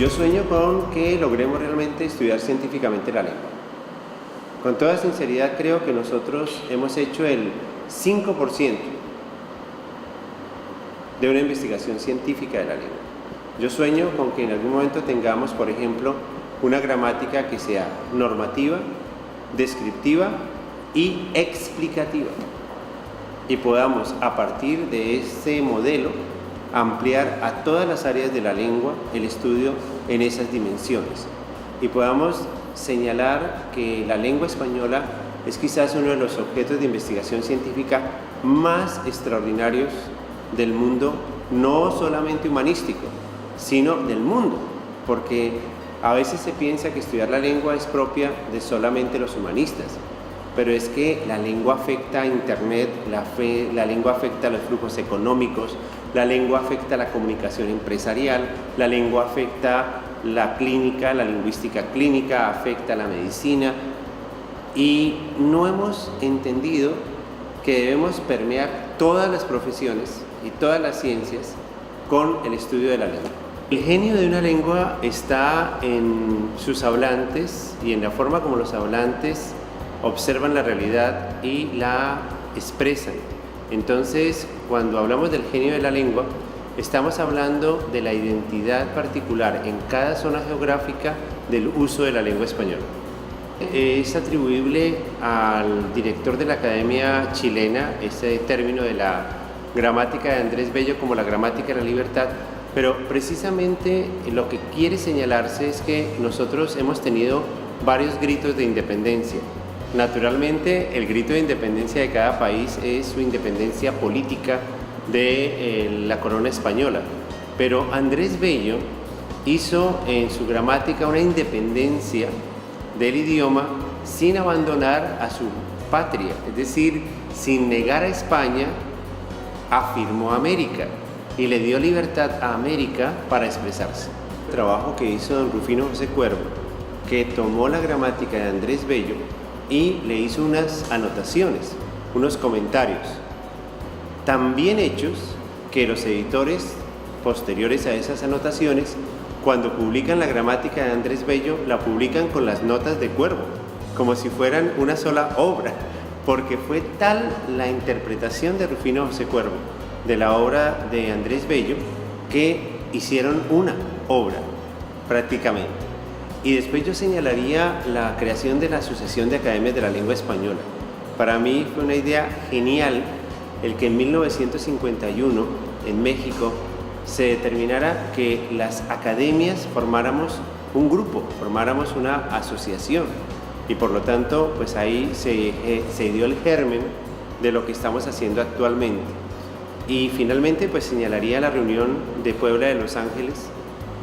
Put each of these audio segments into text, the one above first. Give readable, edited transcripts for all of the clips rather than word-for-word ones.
yo sueño con que logremos realmente estudiar científicamente la lengua. Con toda sinceridad creo que nosotros hemos hecho el 5% de una investigación científica de la lengua. Yo sueño con que en algún momento tengamos, por ejemplo, una gramática que sea normativa, descriptiva y explicativa. Y podamos, a partir de este modelo, ampliar a todas las áreas de la lengua el estudio en esas dimensiones. Y podamos señalar que la lengua española es quizás uno de los objetos de investigación científica más extraordinarios del mundo, no solamente humanístico, sino del mundo, porque a veces se piensa que estudiar la lengua es propia de solamente los humanistas, pero es que la lengua afecta a Internet, la lengua afecta a los flujos económicos, la lengua afecta a la comunicación empresarial, la lengua afecta la clínica, la lingüística clínica, afecta a la medicina, y no hemos entendido que debemos permear todas las profesiones y todas las ciencias con el estudio de la lengua. El genio de una lengua está en sus hablantes y en la forma como los hablantes observan la realidad y la expresan. Entonces, cuando hablamos del genio de la lengua, estamos hablando de la identidad particular en cada zona geográfica del uso de la lengua española. Es atribuible al director de la Academia Chilena ese término de la gramática de Andrés Bello como la gramática de la libertad, pero precisamente lo que quiere señalarse es que nosotros hemos tenido varios gritos de independencia. Naturalmente, el grito de independencia de cada país es su independencia política de la corona española, pero Andrés Bello hizo en su gramática una independencia del idioma sin abandonar a su patria, es decir, sin negar a España, afirmó América y le dio libertad a América para expresarse. El trabajo que hizo don Rufino José Cuervo, que tomó la gramática de Andrés Bello y le hizo unas anotaciones, unos comentarios tan bien hechos que los editores posteriores a esas anotaciones, cuando publican la gramática de Andrés Bello, la publican con las notas de Cuervo, como si fueran una sola obra, porque fue tal la interpretación de Rufino José Cuervo de la obra de Andrés Bello que hicieron una obra prácticamente. Y después yo señalaría la creación de la Asociación de Academias de la Lengua Española. Para mí fue una idea genial el que en 1951 en México se determinara que las academias formáramos un grupo, formáramos una asociación, y por lo tanto pues ahí se dio el germen de lo que estamos haciendo actualmente. Y finalmente pues señalaría la reunión de Puebla de Los Ángeles,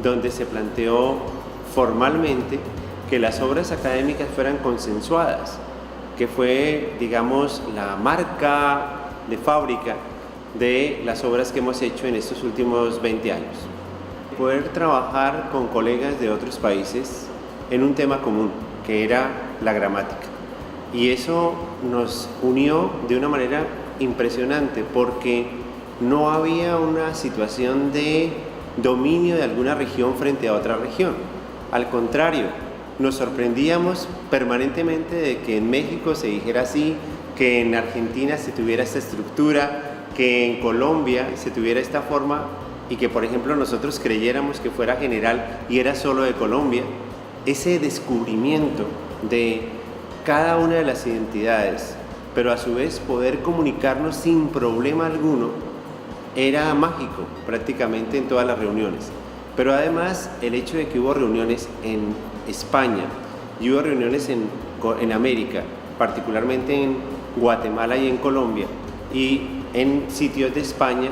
donde se planteó formalmente que las obras académicas fueran consensuadas, que fue, digamos, la marca de fábrica de las obras que hemos hecho en estos últimos 20 años. Poder trabajar con colegas de otros países en un tema común, que era la gramática. Y eso nos unió de una manera impresionante, porque no había una situación de dominio de alguna región frente a otra región. Al contrario, nos sorprendíamos permanentemente de que en México se dijera así, que en Argentina se tuviera esta estructura, que en Colombia se tuviera esta forma, y que por ejemplo nosotros creyéramos que fuera general y era solo de Colombia. Ese descubrimiento de cada una de las identidades, pero a su vez poder comunicarnos sin problema alguno, era mágico prácticamente en todas las reuniones. Pero además el hecho de que hubo reuniones en España y hubo reuniones en América, particularmente en Guatemala y en Colombia, y en sitios de España,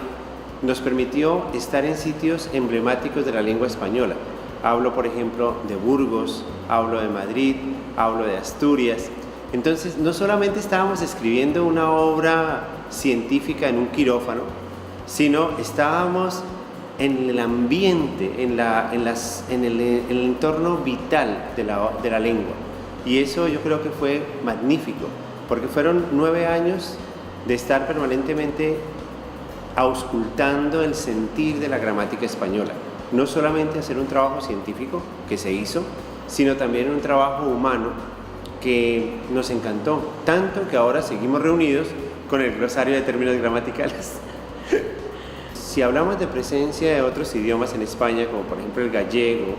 nos permitió estar en sitios emblemáticos de la lengua española. Hablo, por ejemplo, de Burgos, hablo de Madrid, hablo de Asturias. Entonces, no solamente estábamos escribiendo una obra científica en un quirófano, sino estábamos en el ambiente, en el entorno vital de la lengua. Y eso yo creo que fue magnífico, porque fueron 9 años de estar permanentemente auscultando el sentir de la gramática española. no solamente hacer un trabajo científico que se hizo, sino también un trabajo humano que nos encantó, tanto que ahora seguimos reunidos con el glosario de términos gramaticales. Si hablamos de presencia de otros idiomas en España, como por ejemplo el gallego,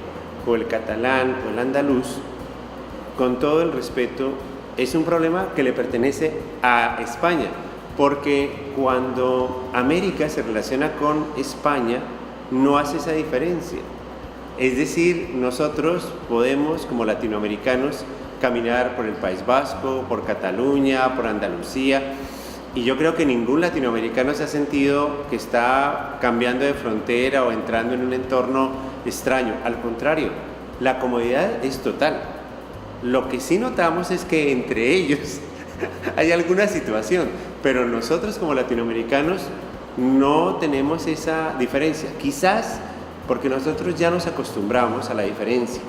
o el catalán, o el andaluz, con todo el respeto, es un problema que le pertenece a España, porque cuando América se relaciona con España, no hace esa diferencia. Es decir, nosotros podemos, como latinoamericanos, caminar por el País Vasco, por Cataluña, por Andalucía, y yo creo que ningún latinoamericano se ha sentido que está cambiando de frontera o entrando en un entorno extraño. Al contrario, la comodidad es total. Lo que sí notamos es que entre ellos hay alguna situación, pero nosotros como latinoamericanos no tenemos esa diferencia. Quizás porque nosotros ya nos acostumbramos a la diferencia.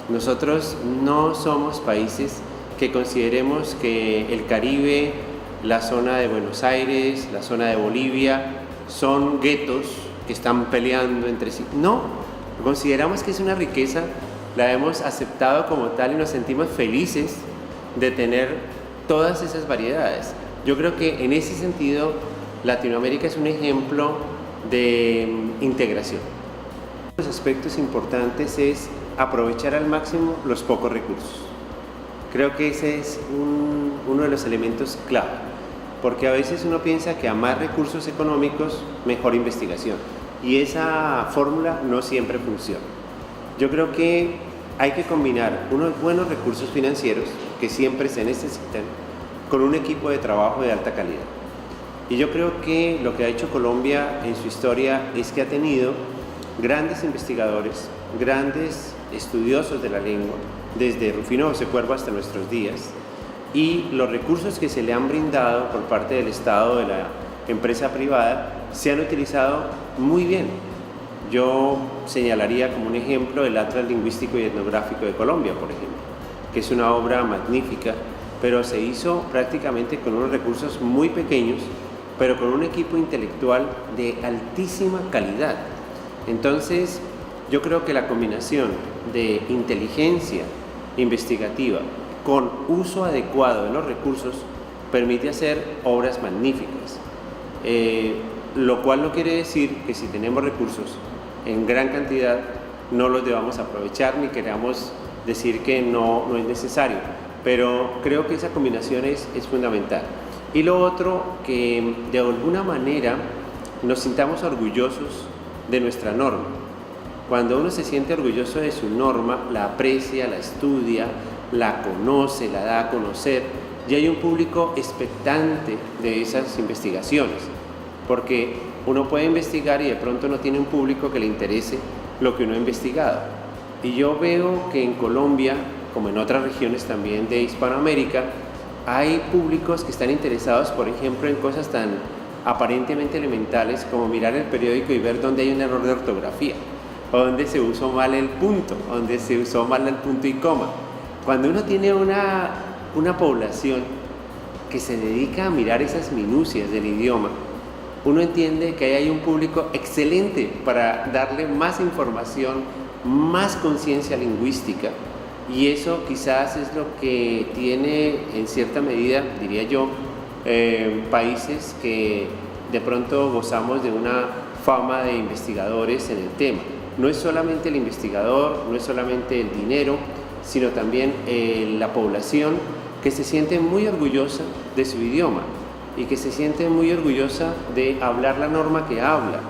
Nosotros no somos países que consideremos que el Caribe, la zona de Buenos Aires, la zona de Bolivia, son guetos que están peleando entre sí. No, consideramos que es una riqueza, la hemos aceptado como tal y nos sentimos felices de tener todas esas variedades. Yo creo que en ese sentido Latinoamérica es un ejemplo de integración. Los aspectos importantes es aprovechar al máximo los pocos recursos. Creo que ese es uno de los elementos clave, porque a veces uno piensa que a más recursos económicos, mejor investigación, y esa fórmula no siempre funciona. Yo creo que hay que combinar unos buenos recursos financieros, que siempre se necesitan, con un equipo de trabajo de alta calidad. Y yo creo que lo que ha hecho Colombia en su historia es que ha tenido grandes investigadores, grandes estudiosos de la lengua, desde Rufino José Cuervo hasta nuestros días, y los recursos que se le han brindado por parte del Estado, de la empresa privada, se han utilizado muy bien. Yo señalaría como un ejemplo el Atlas Lingüístico y Etnográfico de Colombia, por ejemplo, que es una obra magnífica, pero se hizo prácticamente con unos recursos muy pequeños, pero con un equipo intelectual de altísima calidad. Entonces, yo creo que la combinación de inteligencia investigativa con uso adecuado de los recursos permite hacer obras magníficas, lo cual no quiere decir que si tenemos recursos en gran cantidad no los debamos aprovechar ni queramos decir que no es necesario, pero creo que esa combinación es fundamental. Y lo otro, que de alguna manera nos sintamos orgullosos de nuestra norma. Cuando uno se siente orgulloso de su norma, la aprecia, la estudia, la conoce, la da a conocer, y hay un público expectante de esas investigaciones, porque uno puede investigar y de pronto no tiene un público que le interese lo que uno ha investigado. Y yo veo que en Colombia, como en otras regiones también de Hispanoamérica, hay públicos que están interesados, por ejemplo, en cosas tan aparentemente elementales como mirar el periódico y ver dónde hay un error de ortografía, o dónde se usó mal el punto, o dónde se usó mal el punto y coma. Cuando uno tiene una población que se dedica a mirar esas minucias del idioma, uno entiende que ahí hay un público excelente para darle más información, más conciencia lingüística, y eso quizás es lo que tiene en cierta medida, diría yo, países que de pronto gozamos de una fama de investigadores en el tema. No es solamente el investigador, no es solamente el dinero, sino también la población que se siente muy orgullosa de su idioma y que se siente muy orgullosa de hablar la norma que habla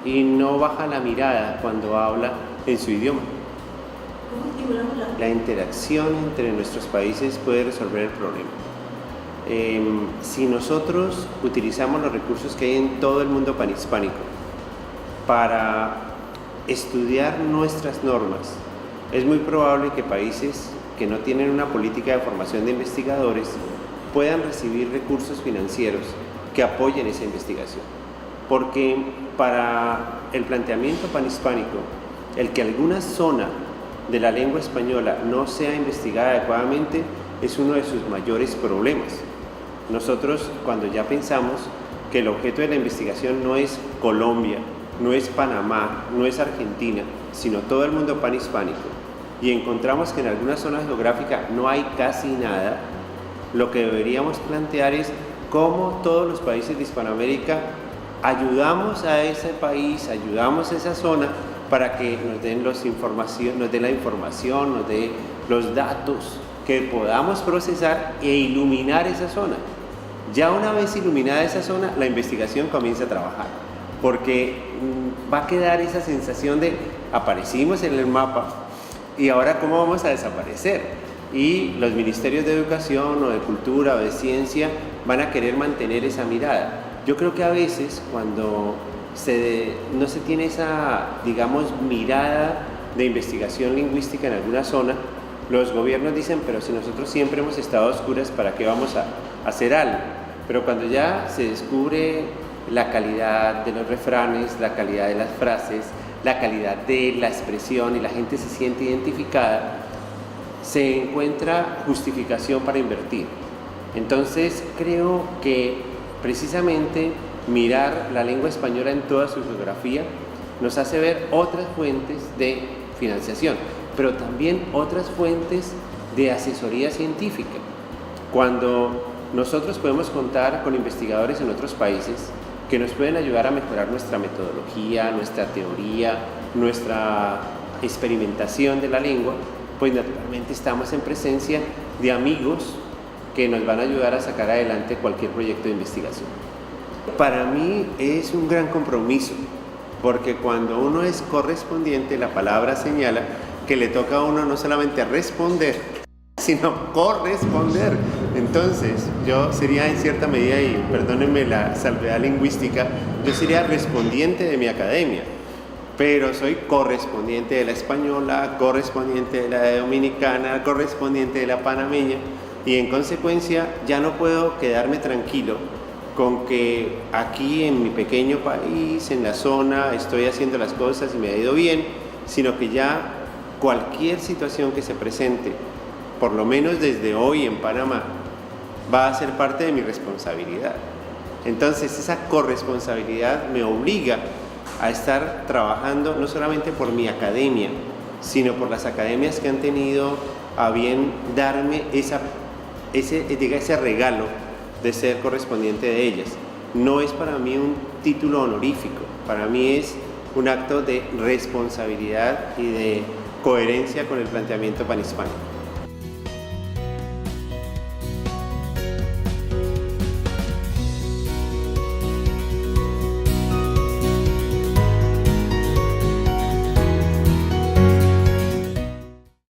y no baja la mirada cuando habla en su idioma. ¿Cómo estimulamos La interacción entre nuestros países puede resolver el problema. Si nosotros utilizamos los recursos que hay en todo el mundo panhispánico para estudiar nuestras normas, es muy probable que países que no tienen una política de formación de investigadores puedan recibir recursos financieros que apoyen esa investigación. Porque para el planteamiento panhispánico, el que alguna zona de la lengua española no sea investigada adecuadamente es uno de sus mayores problemas. Nosotros, cuando ya pensamos que el objeto de la investigación no es Colombia, no es Panamá, no es Argentina, sino todo el mundo panhispánico, y encontramos que en alguna zona geográfica no hay casi nada, lo que deberíamos plantear es cómo todos los países de Hispanoamérica ayudamos a ese país, ayudamos a esa zona para que nos den la información, nos den los datos que podamos procesar e iluminar esa zona. Ya una vez iluminada esa zona, la investigación comienza a trabajar, porque va a quedar esa sensación de aparecimos en el mapa y ahora cómo vamos a desaparecer. Y los ministerios de educación o de cultura o de ciencia van a querer mantener esa mirada. Yo creo que a veces cuando no se tiene esa, digamos, mirada de investigación lingüística en alguna zona, los gobiernos dicen, pero si nosotros siempre hemos estado a oscuras, ¿para qué vamos a hacer algo? Pero cuando ya se descubre la calidad de los refranes, la calidad de las frases, la calidad de la expresión y la gente se siente identificada, se encuentra justificación para invertir. Entonces creo que precisamente mirar la lengua española en toda su geografía nos hace ver otras fuentes de financiación, pero también otras fuentes de asesoría científica. Cuando nosotros podemos contar con investigadores en otros países que nos pueden ayudar a mejorar nuestra metodología, nuestra teoría, nuestra experimentación de la lengua, pues naturalmente estamos en presencia de amigos que nos van a ayudar a sacar adelante cualquier proyecto de investigación. Para mí es un gran compromiso, porque cuando uno es correspondiente, la palabra señala que le toca a uno no solamente responder, sino corresponder. Entonces, yo sería en cierta medida, y perdónenme la salvedad lingüística, yo sería respondiente de mi academia, pero soy correspondiente de la española, correspondiente de la dominicana, correspondiente de la panameña, y en consecuencia ya no puedo quedarme tranquilo con que aquí en mi pequeño país, en la zona, estoy haciendo las cosas y me ha ido bien, sino que ya cualquier situación que se presente, por lo menos desde hoy en Panamá, va a ser parte de mi responsabilidad. Entonces esa corresponsabilidad me obliga a estar trabajando no solamente por mi academia, sino por las academias que han tenido a bien darme ese regalo de ser correspondiente de ellas. No es para mí un título honorífico, para mí es un acto de responsabilidad y de coherencia con el planteamiento panhispánico.